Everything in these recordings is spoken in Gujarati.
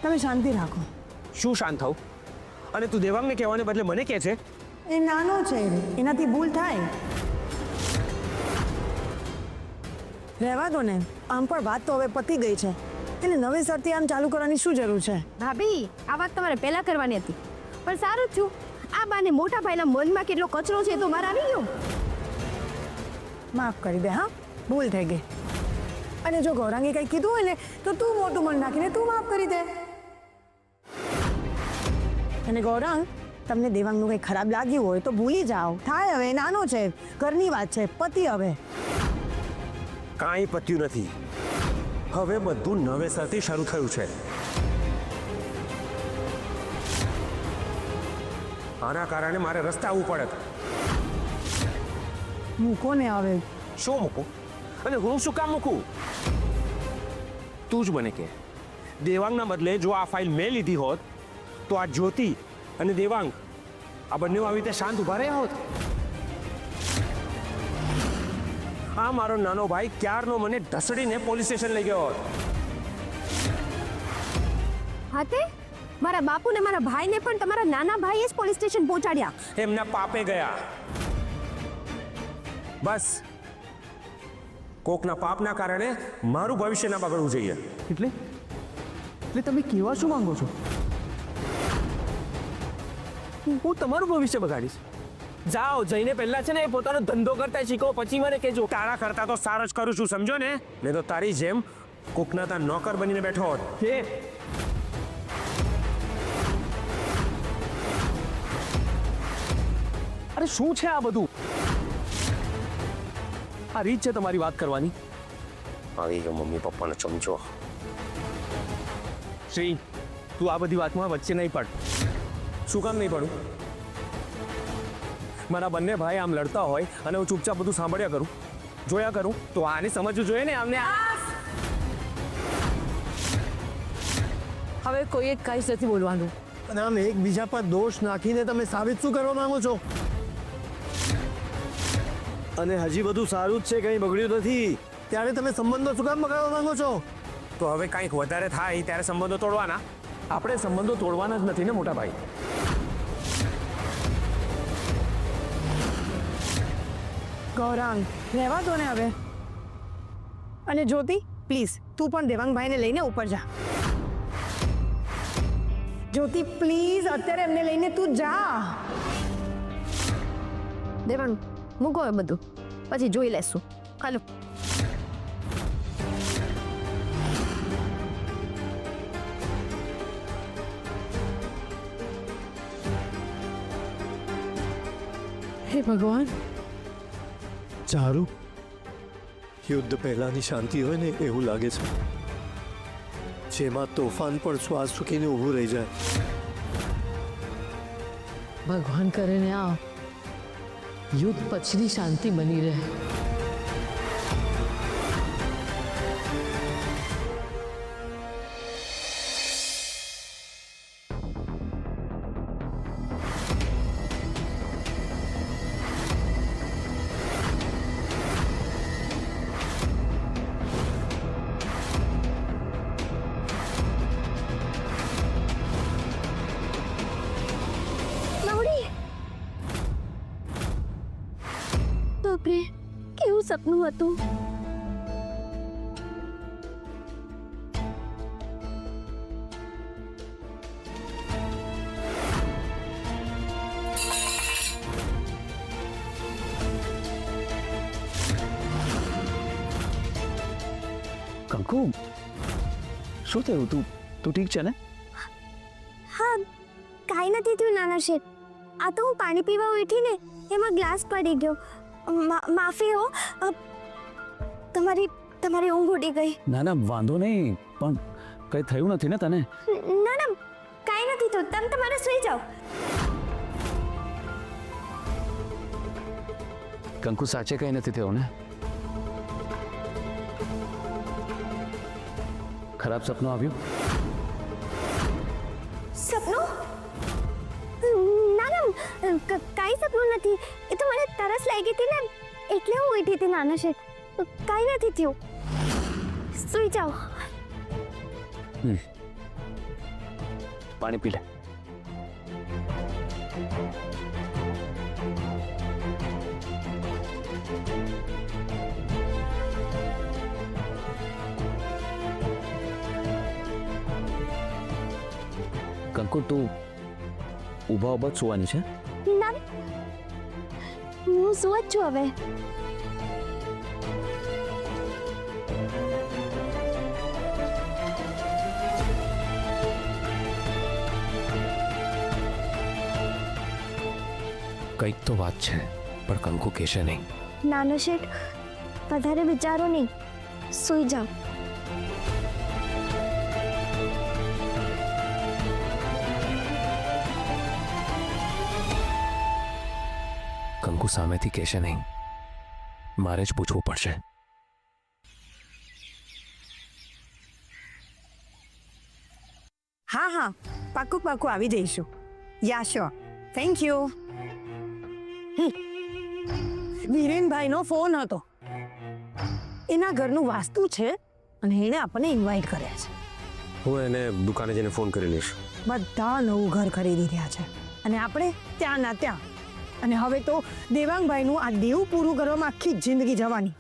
તમે શાંતિ રાખો. શું શાંત થાવ? અને તું દેવાંગને કહેવાને બદલે મને કહે છે? એ નાનો છે, એનાથી ભૂલ થાય. રહેવા દો ને, આમ પણ વાત તો હવે પતી ગઈ છે. એને નવેસરથી આમ ચાલુ કરવાની શું જરૂર છે? ભાભી, આ વાત તમારે પહેલા કરવાની હતી, પણ સારું જ છું. આ બાને મોટા ભાઈના મનમાં કેટલો કચરો છે તો મારે આવી ગયો. માફ કરી દે. હા, ભૂલ થઈ ગઈ. અને જો ગૌરાંગે કંઈ કીધું હોય ને તો તું મોટું મન નાખીને તું માફ કરી દે. અને ગૌરાંગ, તમને દેવાંગનું કંઈ ખરાબ લાગ્યું હોય તો ભૂલી જાઓ. થાય હવે, નાનો છે, ઘરની વાત છે, પતિ હવે. કાંઈ પત્યું નથી. હવે બધું નવેસરથી શરૂ થયું છે. આના કારણે મારે રસ્તા આવવું પડે. મૂકો ને હવે. શું મૂકું? અને હું શું કામ મૂકું? તું જ મને કે, દેવાંગના બદલે જો આ ફાઇલ મેં લીધી હોત તો આ જ્યોતિ અને દેવાંગ આ બંને આવી રીતે શાંત ઉભા રહ્યા હોત. આ મારો નાનો ભાઈ ક્યારનો મને ઢસડીને પોલીસ સ્ટેશન લઈ ગયો હોત. હાતે મારા બાપુ ને મારા ભાઈને પણ તમારા નાના ભાઈએ જ પોલીસ સ્ટેશન પહોંચાડ્યા. એમના પાપે ગયા. બસ કોકના પાપના કારણે મારું ભવિષ્ય ના બગડવું જોઈએ. એટલે તમે કેવા શું માંગો છો? હું તમારું ભવિષ્ય બગાડીશ? જાઓ, જઈને પહેલા છે ને એ પોતાનો ધંધો કરતા શીખો, પછી મને કહેજો. તારા કરતા તો સારો જ કરું છું, સમજો ને? મેં તો તારી જેમ કોકના તા નોકર બનીને બેઠો હોત. કે અરે શું છે આ બધું? આ રીત છે તમારી વાત કરવાની? આવી ગયો મમ્મી પપ્પાનો ચમચો. શ્રી, તું આ બધી વાતમાં વચ્ચે નહીં પડ. શું કામ નહીં પડું? મારા બંને ભાઈ આમ લડતા હોય અને હું ચૂપચાપ બધું સાંભળ્યા કરું, જોયા કરું, તો આને સમજવું જોઈએ ને આમને. હવે કોઈએ કંઈ જ નથી બોલવાનું. અને આમ એકબીજા પર દોષ નાખીને તમે સાબિત શું કરવા માંગો છો? અને હજી બધું સારું જ છે, કંઈ બગડ્યું નથી, ત્યારે તમે સંબંધો શું કામ બગાડવા માંગો છો? તો હવે કંઈક વધારે થાય ત્યારે સંબંધો તોડવાના? આપણે સંબંધો તોડવાના જ નથી ને મોટા ભાઈ. ગૌરાંગ, રહેવા દો ને હવે. અને જ્યોતિ, પ્લીઝ તું પણ દેવાંગભાઈને લઈને ઉપર જા. જ્યોતિ પ્લીઝ, અત્યારે એમને લઈને તું જા. દેવાંગ, મૂકો એ બધું, પછી જોઈ લેશું. હાલો. હે ભગવાન. ચારુ, યુદ્ધ પહેલાની શાંતિ હોય ને એવું લાગે છે, જેમાં તોફાન પણ શ્વાસ ચૂકીને ઊભું રહી જાય. ભગવાન કરે ને આ યુદ્ધ પછીની શાંતિ બની રહે. બાપરે, કેવું સપનું હતું. કંકુ, શું થયું? તું ઠીક છે ને? હા, કાંઈ નથી થયું નાના શેઠ. આ તો હું પાણી પીવા ઉઠી ને એમાં ગ્લાસ પડી ગયો. માફી હો, તમારી ઊંઘ ઉડી ગઈ. ના ના, વાંધો નહીં, પણ કંઈ થયું નથી ને તને? ના ના, કાંઈ નથી થયું. તમે તમારે સૂઈ જાઓ. કંકુ, સાચે કંઈ નથી થયું ને? ખરાબ સપનું આવ્યું? સપનું? ના ના, કાંઈ સપનું નથી. એ તો મને તરસ લાગી હતી ને એટલે હું ઉઠી હતી નાના શેઠ. કાંઈ નથી થયું. સૂઈ જાઓ. પાણી પી લે. કંકુ, તું ઊભા ઊભા જ સુવાની છે? ના, હું સુવ જ છું હવે. કંઈક તો વાત છે, પણ કંકુ કહેશે નહીં. નાના શેઠ, વધારે વિચારો નહીં, સૂઈ જાઓ. કંકુ સામેથી કહેશે નહીં, મારે જ પૂછવું પડશે. હા હા, પાક્કું પાક્કું આવી જઈશું. યા શ્યોર, થેન્ક યુ. વિરેનભાઈનો ફોન હતો. એના ઘરનું વાસ્તુ છે અને એણે આપણને ઇન્વાઇટ કર્યા છે. હું એને દુકાને જઈને ફોન કરી લઈશ. બધા નવું ઘર ખરીદી રહ્યા છે અને આપણે ત્યાં ના ત્યાં. અને હવે તો દેવાંગભાઈનું આ દેવું પૂરું કરવામાં આખી જિંદગી જવાની.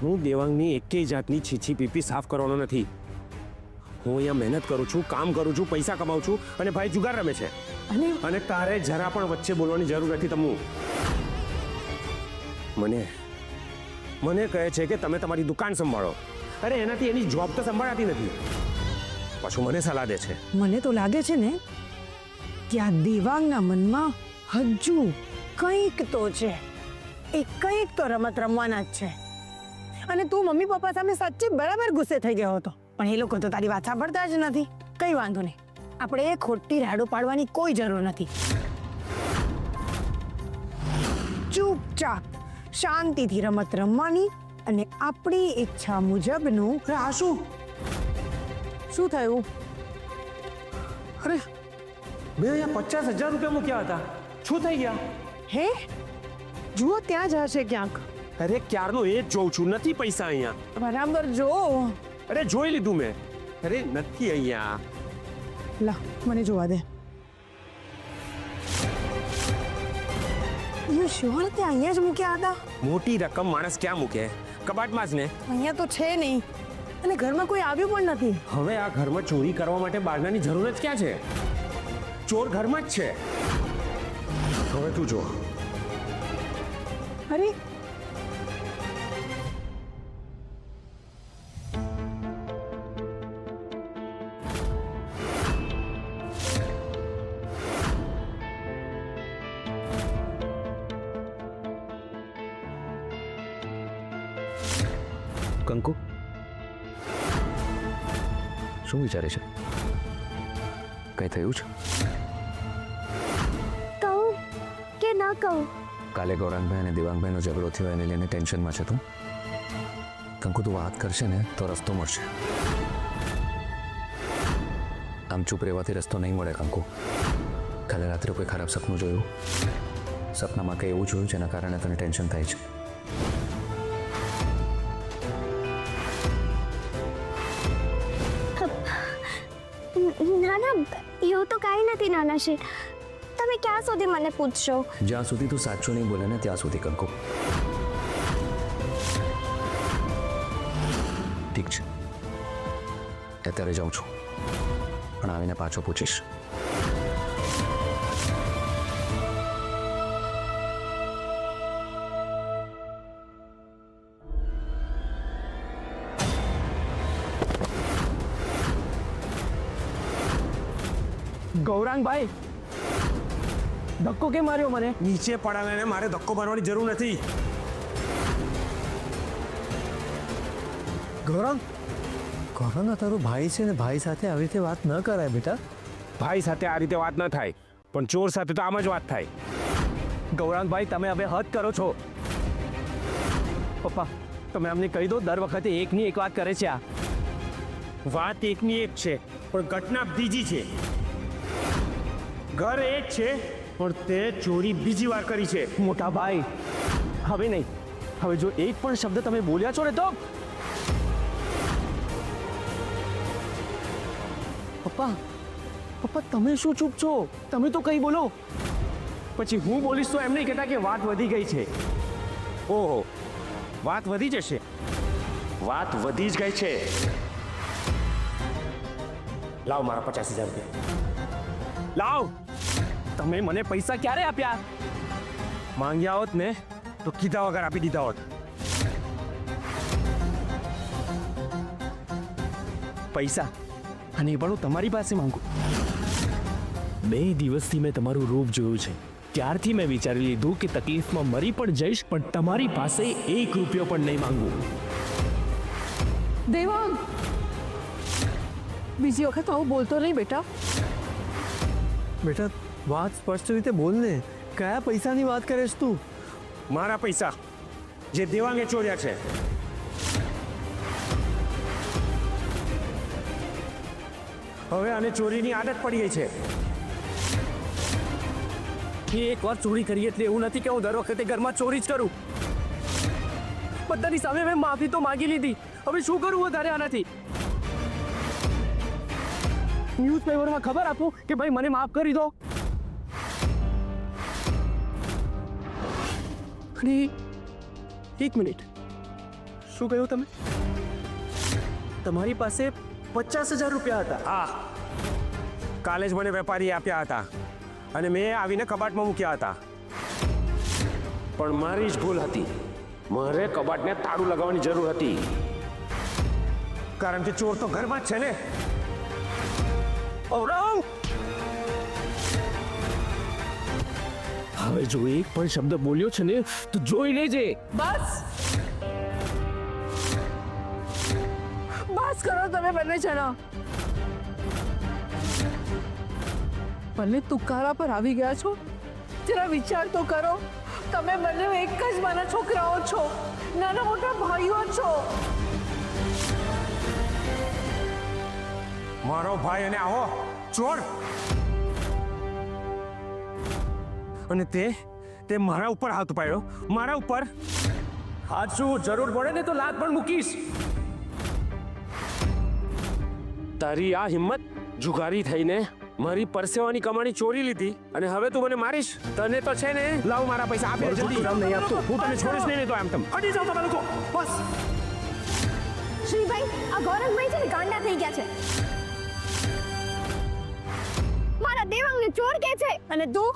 હું દેવાંગની એકેય જાતની છીછી પીપી સાફ કરવાનો નથી. હું અહીંયા મહેનત કરું છું, કામ કરું છું, પૈસા કમાઉં છું અને ભાઈ જુગાર રમે છે. અને તારે જરા પણ વચ્ચે બોલવાની જરૂર નથી. તમુ મને કહે છે કે તમે તમારી દુકાન સંભાળો. અરે એનાથી એની જોબ તો સંભાળાતી નથી, પાછું મને સલાહ દે છે. મને તો લાગે છે ને કે આ દેવાંગના મનમાં હજુ કંઈક તો છે. એ કંઈક તો રમત રમવાના જ છે. અને તું મમ્મી પપ્પા સામે સાચે બરાબર ગુસ્સે થઈ ગયો હતો, પણ એ લોકો તો તારી વાત સાંભળતા જ નથી. કઈ વાંધો નહીં, આપણે એ ખોટી રાડો પાડવાની કોઈ જરૂર નથી. ચૂપચાપ શાંતિથી રમત રમવાની અને આપણી ઈચ્છા મુજબનું. શું થયું? અરે મેં અહીંયા 50,000 રૂપિયા મૂક્યા હતા, શું થઈ ગયા? હે, જુઓ ત્યાં જ હશે ક્યાંક. અરે ક્યારનો એ જ જોઉં છું, નથી પૈસા અહીંયા. બરાબર જો. અરે જોઈ લીધું મેં. અરે નથી અહીંયા. લા, મને જોવા દે. યુ શ્યોર તે અહીંયા જ મૂક્યા હતા? મોટી રકમ માણસ ક્યાં મૂકે? કબાટમાં જ ને. અહીંયા તો છે નહીં અને ઘરમાં કોઈ આવ્યું પણ નથી. હવે આ ઘરમાં ચોરી કરવા માટે બારણાની જરૂર જ ક્યાં છે? ચોર ઘરમાં જ છે. હવે તું જો. અરે કંકુ, શું વિચારે છે? કઈ થયું છે? કહું કે ન કહું? કાલે ગૌરાંગભાઈ અને દેવાંગભાઈનો ઝઘડો થયો, એને લઈને ટેન્શનમાં છે તું. કંકુ, તું વાત કરશે ને તો રસ્તો મળશે. આમ ચૂપ રહેવાથી રસ્તો નહીં મળે કંકુ. કાલે રાત્રે કોઈ ખરાબ સપનું જોયું, સપનામાં કંઈ એવું જોયું જેના કારણે તને ટેન્શન થાય છે. ના ના, એવું તો કાંઈ નથી નાના શેઠ. તમે ક્યાં સુધી મને પૂછશો? જ્યાં સુધી તું સાચું નહીં બોલે ને ત્યાં સુધી કંકુ. ઠીક છે, અત્યારે જાઉં છું, પણ આવીને પાછો પૂછીશ. ગૌરાંગભાઈ, ધક્કો કેમ માર્યો મને? નીચે પડાને મારે ધક્કો મારવાની જરૂર નથી. ગૌરાંગ, ગૌરાંગ, આ તારો ભાઈ છે ને, ભાઈ સાથે આવી રીતે વાત ન કરાય બેટા. ભાઈ સાથે આ રીતે વાત ન થાય, પણ ચોર સાથે તો આમ જ વાત થાય. ગૌરાંગભાઈ, તમે હવે હદ કરો છો. પપ્પા, તમે અમને કહી દો, દર વખતે એકની એક વાત કરે છે આ. વાત એકની એક છે, પણ ઘટના બીજી છે. ઘર એક છે, પણ તે ચોરી બીજી વાર કરી છે. મોટા ભાઈ, હવે નહીં. હવે જો એક પણ શબ્દ તમે બોલ્યા છો ને તો પપ્પા, પપ્પા તમે શું ચૂપ છો? તમે તો કઈ બોલો. પછી હું બોલીશ તો એમ નહીં કહેતા કે વાત વધી ગઈ છે. ઓહો, વાત વધી જશે. વાત વધી જ ગઈ છે. લાવ મારા 50,000 રૂપિયા. લાવ. તમે મને પૈસા ક્યારે આપ્યા? માંગ્યા હોત ને તો કીધા વગર આપી દીધા હોત. પૈસા અને એ પણ હું તમારી પાસે માંગુ. 2 દિવસથી મેં તમારું રૂપ જોયું છે. ત્યારથી મેં વિચારી લીધું કે તકલીફમાં મરી પણ જઈશ, પણ તમારી પાસે 1 રૂપિયો પણ નહીં માંગુ. દેવાંગ, બીજી વખત આવું બોલતો નહીં બેટા. બેટા વાત સ્પષ્ટ રીતે બોલ ને. કયા પૈસાની વાત કરે છે તું? મારા પૈસા જે દેવાંગે ચોર્યા છે. હવે આને ચોરીની આદત પડી ગઈ છે. એક વાર ચોરી કરી એટલે એવું નથી કે હું દર વખતે ઘરમાં ચોરી જ કરું. બધાની સામે મેં માફી તો માંગી લીધી. હવે શું કરું વધારે આનાથી? ન્યૂઝપેપરમાં ખબર આપો કે ભાઈ મને માફ કરી દો. અને 1 મિનિટ, શું કહ્યું તમે? તમારી પાસે 50,000 રૂપિયા હતા? હા, કાલે જ મને વેપારીએ આપ્યા હતા અને મેં આવીને કબાટમાં મૂક્યા હતા. પણ મારી જ ભૂલ હતી. મારે કબાટને તાળું લગાવવાની જરૂર હતી, કારણ કે ચોર તો ઘરમાં જ છે ને. ઔરવ, હવે જો એક પણ શબ્દ બોલ્યો છે ને તો જોઈ લેજે. બસ બસ કરો તમે બંને જણા. બંને તુકારા પર આવી ગયા છો. જરા વિચાર તો કરો. તમે બંને એક જ માના છોકરાઓ છો, નાના મોટા ભાઈઓ છો. મારો ભાઈ અને આવો ચોર, અને તે મારા ઉપર હાથ ઉપાડ્યો. મારા ઉપર હાથ શું? જરૂર પડે ને તો લાત પણ મૂકીશ. તારી આ હિંમત! જુગારી થઈને મારી પરસેવાની કમાણી ચોરી લીધી અને હવે તું મને મારીશ? તને તો છે ને. લાવ મારા પૈસા આપે જલ્દી. નહીં આપતો હું તને છોડીશ નહીં. તો એમ તમ હટી જાઓ તમે લોકો. બસ. શ્રીભાઈ, આ ગૌરંગભાઈ છે ને ગાંડા થઈ ગયા છે. મારા દેવાંગને ચોર કહે છે. અને તું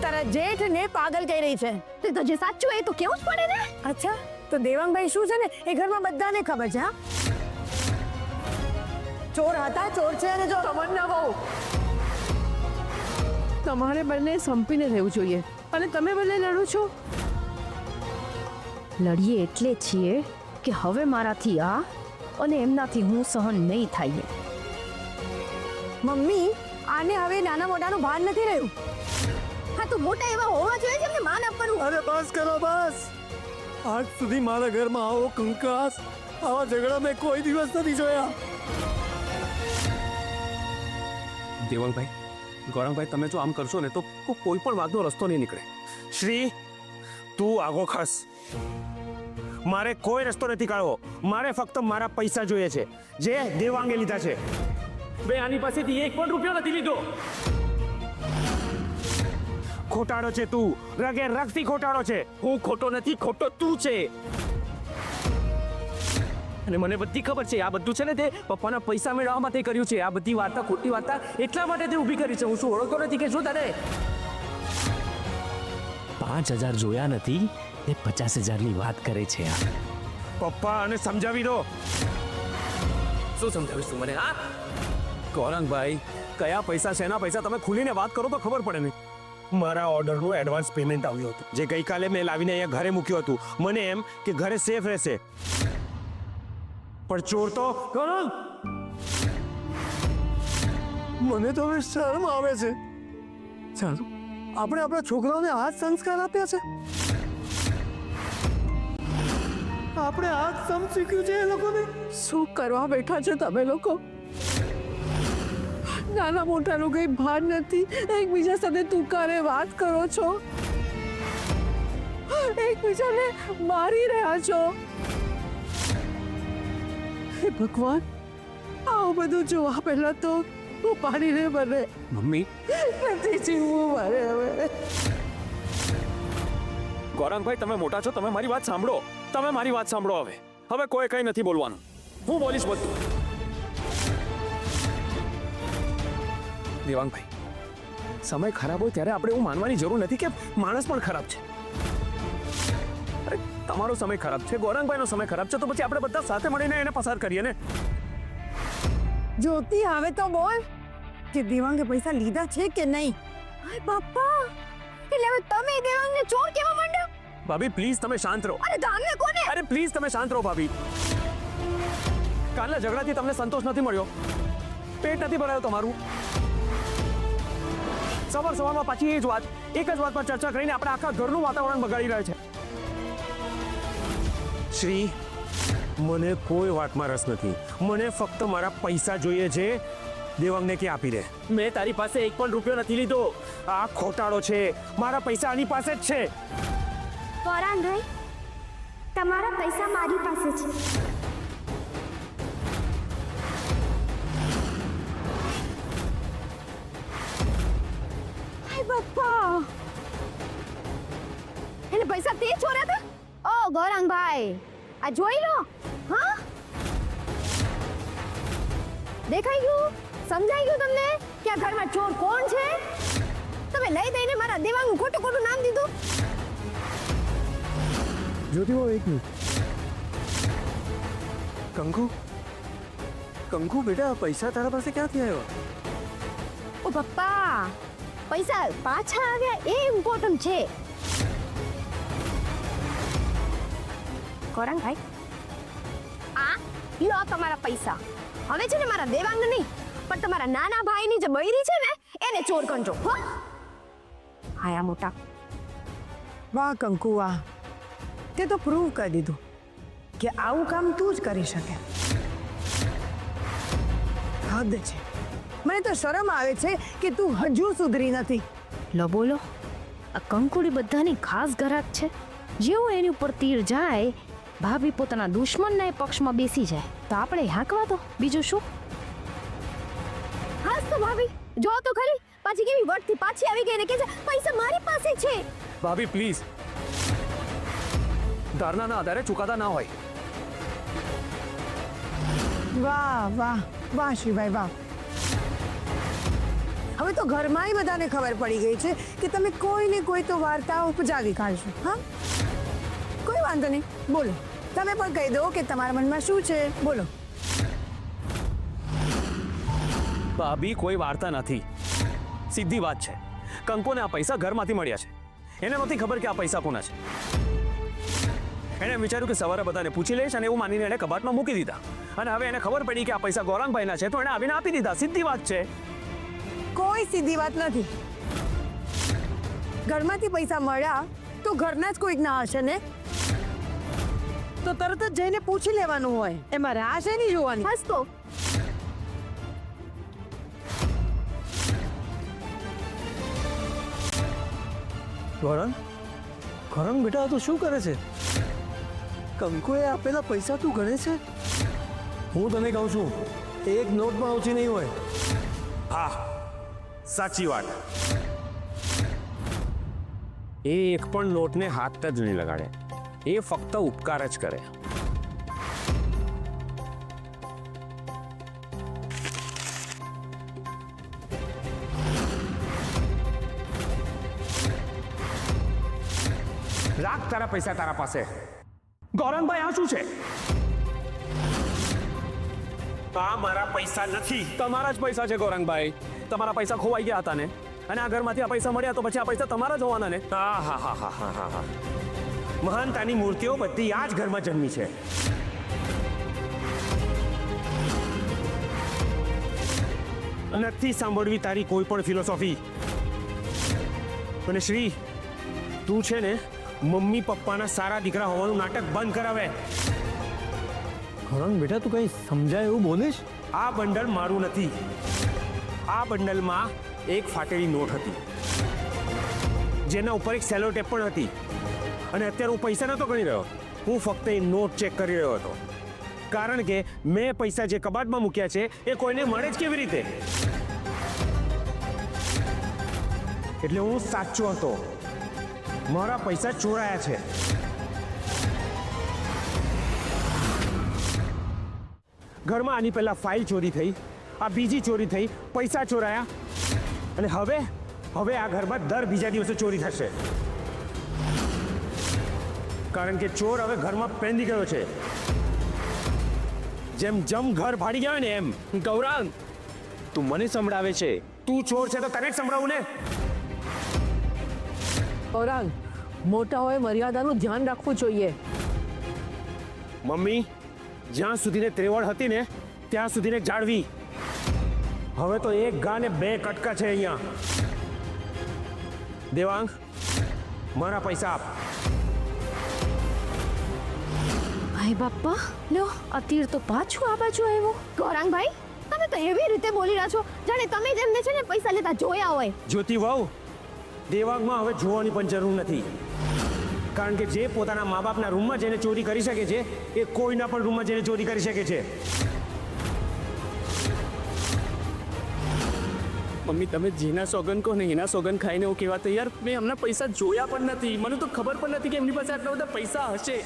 તારા જેઠને પાગલ કહી રહી છે. તો જે સાચું એ તો કેવું જ પડે ને. અચ્છા, તો દેવાંગભાઈ શું છે ને એ ઘરમાં બધાને ખબર છે. હા, ચોર હતા, ચોર છે. અને જો તમન્ના બહુ, તમારે બંને સંપીને રહેવું જોઈએ. અને તમે બંને લડો છો. લડીએ એટલે છીએ કે હવે મારાથી આ અને એમનાથી હું સહન નહીં થાય. મમ્મી, આને હવે નાના મોટાનું ભાન નથી રહ્યું. હા, તો મોટા એવા હોવા જોઈએ જેમને માન આપવાનું. અરે બસ કરો બસ. આજ સુધી મારા ઘરમાં આવો કંકાસ, આવા ઝઘડા મેં કોઈ દિવસ નથી જોયા. દેવાંગભાઈ, ગૌરંગભાઈ, તમે જો આમ કરશો ને તો કોઈ પણ વાતનો રસ્તો નહીં નીકળે. શ્રી, તું આગો ખસ. મારે કોઈ રસ્તો નથી કાઢવો. મારે ફક્ત મારા પૈસા જોઈએ છે જે દેવાંગે લીધા છે. બે આની પાસેથી 1 પણ રૂપિયો નથી લીધો. ખોટાડો છે તું, રગે રગથી ખોટાડો છે. હું ખોટો નથી, ખોટો તું છે. અને મને બધી ખબર છે આ બધું છે ને તે પપ્પાના પૈસા મેળવવા માટે કર્યું છે. આ બધી વાર્તા, ખોટી વાર્તા એટલા માટે તે ઊભી કરી છે. હું શું ઓળખતો નથી કે શું તને? 5,000 જોયા નથી, એ 50,000ની વાત કરે છે. આ પપ્પા અને સમજાવી દો. શું સમજાવીશ તું મને? હા, ગૌરંગભાઈ, કયા પૈસા છે એના પૈસા તમે ખુલીને વાત કરો તો ખબર પડે ને. મારા ઓર્ડરનું એડવાન્સ પેમેન્ટ આવ્યું હતું જે ગઈકાલે મેં લાવીને અહીંયા ઘરે મૂક્યું હતું. મને એમ કે ઘરે સેફ રહેશે, પણ ચોર તો ગૌરંગ. મને તો હવે શરમ આવે છે. ચાલો, આપણે આપણા છોકરાઓને આ જ સંસ્કાર આપ્યા છે. આપણે આ જ સમ શીખ્યું છે એ લોકોને. શું કરવા બેઠા છો તમે લોકો? નાના મોટાનું કઈ ભાન નથી. એકબીજા સાથે તુકારે વાત કરો છો, એકબીજાને મારી રહ્યા છો. હે ભગવાન, આવું બધું જોવા પહેલા તો હું પાણી ને બને મમ્મી નથી જીવવું મારે હવે. ગૌરાંગભાઈ તમે મોટા છો, તમે મારી વાત સાંભળો. તમે મારી વાત સાંભળો. હવે કોઈ કંઈ નથી બોલવાનું. હું બોલીશ બધું. દેવાંગભાઈ, સમય ખરાબ હોય ત્યારે આપણે એવું માનવાની જરૂર નથી કે માણસ પણ ખરાબ છે. અરે તમારો સમય ખરાબ છે, ગૌરાંગભાઈનો સમય ખરાબ છે, તો પછી આપણે બધા સાથે મળીને એને પસાર કરીએ ને. જ્યોતિ હવે તો બોલ કે દેવાંગે પૈસા લીધા છે કે નહીં? અરે બાપા, એટલે હવે તમે દેવાંગને ચોર કેવા માંડ્યો? ભાભી પ્લીઝ તમે શાંત રહો. અરે દામને કોને? અરે પ્લીઝ તમે શાંત રહો ભાભી. કાલના ઝઘડાથી તમને સંતોષ નથી મળ્યો, પેટ નથી ભરાયો તમારું. સવારમાં પાછી એક જ વાત પર ચર્ચા કરીને આપણે આખા ઘરનું વાતાવરણ બગાડી રહ્યા છે. શ્રી, મને કોઈ વાતમાં રસ નથી. મને ફક્ત મારા પૈસા જોઈએ છે. દેવાંગને કે આપી દે. મેં તારી પાસે એક પણ રૂપિયો નથી લીધો. આ ખોટાળો છે. મારા પૈસા આની પાસે જ છે. ગૌરાંગભાઈ, તમારા પૈસા મારી પાસે છે. બાપા, એને પૈસા તે ચોર્યા હતા? ઓ ગૌરાંગભાઈ, આ જોઈ લો. હા, દેખાઈ ગયું? સમજાઈ ગયું તમને કે આ ઘરમાં ચોર કોણ છે? તમે લઈ દઈને મારા દેવાંગનું ખોટું નામ દીધું. જ્યોતિબા એક મિનિટ. કંકુ બેટા, પૈસા તારા પાસે ક્યાંથી આવ્યા? ઓ પપ્પા, પૈસા પાછા આવ્યા એ ઇમ્પોર્ટન્ટ છે. ગૌરાંગભાઈ, આ લો તમારા પૈસા. હવે છે ને મારા દેવાંગ નહીં, પણ તમારા નાના ભાઈની જે બૈરી છે ને એને ચોર કરજો. હો, આયા મોટા. વાહ કંકુ વાહ, તે તો પ્રૂવ કરી દીધું કે આવું કામ તું જ કરી શકે. હદ છે. મને તો શરમ આવે છે કે તું હજુ સુધરી નથી. લો બોલો, આ કંકુડી બધાની ખાસ ગ્રાહક છે. જેવું એની ઉપર તીર જાય, ભાભી પોતાના દુશ્મનના પક્ષમાં બેસી જાય તો આપણે હાંકવા દો. બીજું શું? હાસ તો ભાભી, જો તો ખરી પાછી કેવી વટથી પાછી આવી ગઈ ને કે છે પૈસા મારી પાસે છે. ભાભી પ્લીઝ, ધારણાના આધારે ચુકાદા ના હોય. વાહ વાહ વાહ શિવાય વાહ. હવે તો ઘરમાં બધાને ખબર પડી ગઈ છે કે તમે કોઈ ને કોઈ તો વાર્તા ઉપજાવી કાઢશો. હા, કોઈ વાંધો નહીં, બોલો. તમે પણ કહી દો કે તમારા મનમાં શું છે, બોલો. ભાભી કોઈ વાર્તા નથી, સીધી વાત છે. કંકુને આ પૈસા ઘરમાંથી મળ્યા છે. એને નથી ખબર કે આ પૈસા કોના છે. એણે વિચાર્યું કે સવારે બધાને પૂછી લઈશ અને એવું માનીને એને કબાટમાં મૂકી દીધા. અને હવે એને ખબર પડી કે આ પૈસા ગૌરાંગભાઈના છે તો એને આવીને આપી દીધા. સીધી વાત છે. કોઈ સીધી વાત નથી. ઘરમાંથી પૈસા મળ્યા તો ઘરના જ કોઈક ના હશે ને, તો તરત જ જઈને પૂછી લેવાનું હોય. એમાં રાહ છે નહીં જોવાની. હાસ તો ગૌરાંગ બેટા, તું શું કરે છે? કંકુએ આપેલા પૈસા તું ગણે છે? હું તને કહું છું, એક નોટમાં ઓછી નહીં હોય. હા, સાચી વાત. એ એક પણ નોટને હાથ જ નહીં લગાડે. એ ફક્ત ઉપકાર જ કરે. રાખ તારા પૈસા તારા પાસે. ગૌરાંગભાઈ આ શું છે? આ મારા પૈસા નથી. તમારા જ પૈસા છે ગૌરાંગભાઈ. તમારા પૈસા ખોવાઈ ગયા હતા ને, અને આ ઘરમાંથી આ પૈસા મળ્યા તો પછી આ પૈસા તમારા જ હોવાના ને. હા હા હા હા હા હા હા. મહાનતાની મૂર્તિઓ બધી આ જ ઘરમાં જન્મી છે. નથી સાંભળવી તારી કોઈ પણ ફિલોસોફી. અને શ્રી, તું છે ને મમ્મી પપ્પાના સારા દીકરા હોવાનું નાટક બંધ કરાવે. ગૌરાંગ બેટા, તું કંઈ સમજાય એવું બોલીશ? આ બંડલ મારું નથી. આ બંડલમાં એક ફાટેલી નોટ હતી, જેના ઉપર એક સેલો ટેપ પણ હતી. અને અત્યારે હું પૈસા નહોતો ગણી રહ્યો, હું ફક્ત એ નોટ ચેક કરી રહ્યો હતો. કારણ કે મેં પૈસા જે કબાટમાં મૂક્યા છે એ કોઈને મળે જ કેવી રીતે? એટલે હું સાચો હતો. મારા પૈસા ચોરાયા છે. ઘરમાં આની પહેલા ફાઇલ ચોરી થઈ, આ બીજી ચોરી થઈ, પૈસા ચોરાયા, અને હવે આ ઘરમાં દર બીજા દિવસે ચોરી થશે. કારણ કે ચોર હવે ઘરમાં પેંદી ગયો છે. જેમ જમ ઘર ભાડી ગયા હોય ને એમ. ગૌરાંગ, તું મને સંભળાવે છે. તું ચોર છે તો તને જ સંભળાવું ને. ગૌરાંગ, મોટાઓએ મર્યાદાનું ધ્યાન રાખવું જોઈએ. મમ્મી, જ્યાં સુધીને ત્રેવડ હતી ને ત્યાં સુધીને જાળવી. હવે તો એક ઘા ને બે કટકા છે અહીંયા. દેવાંગ, મારા પૈસા આપ. ભાઈ બાપ્પા, લો આ તીર તો પાછું આ બાજુ આવ્યો. ગૌરાંગભાઈ, તમે તો એવી રીતે બોલી રહ્યા છો જાણે તમે જ એમને છે ને પૈસા લેતા જોયા હોય. જ્યોતિ વહુ, દેવાંગમાં હવે જોવાની પણ જરૂર નથી. કારણ કે જે પોતાના મા બાપના રૂમમાં જઈને ચોરી કરી શકે છે એ કોઈના પણ રૂમમાં જઈને ચોરી કરી શકે છે. મમ્મી, તમે જેના સોગન કહો ને એના સોગન ખાઈને હું કહેવા તૈયાર. મેં એમના પૈસા જોયા પણ નથી. મને તો ખબર પણ નથી કે એમની પાસે આટલા બધા પૈસા હશે.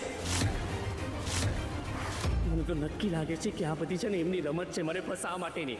મને તો નક્કી લાગે છે કે આ બધી છે ને એમની રમત છે મને ફસાવા માટેની.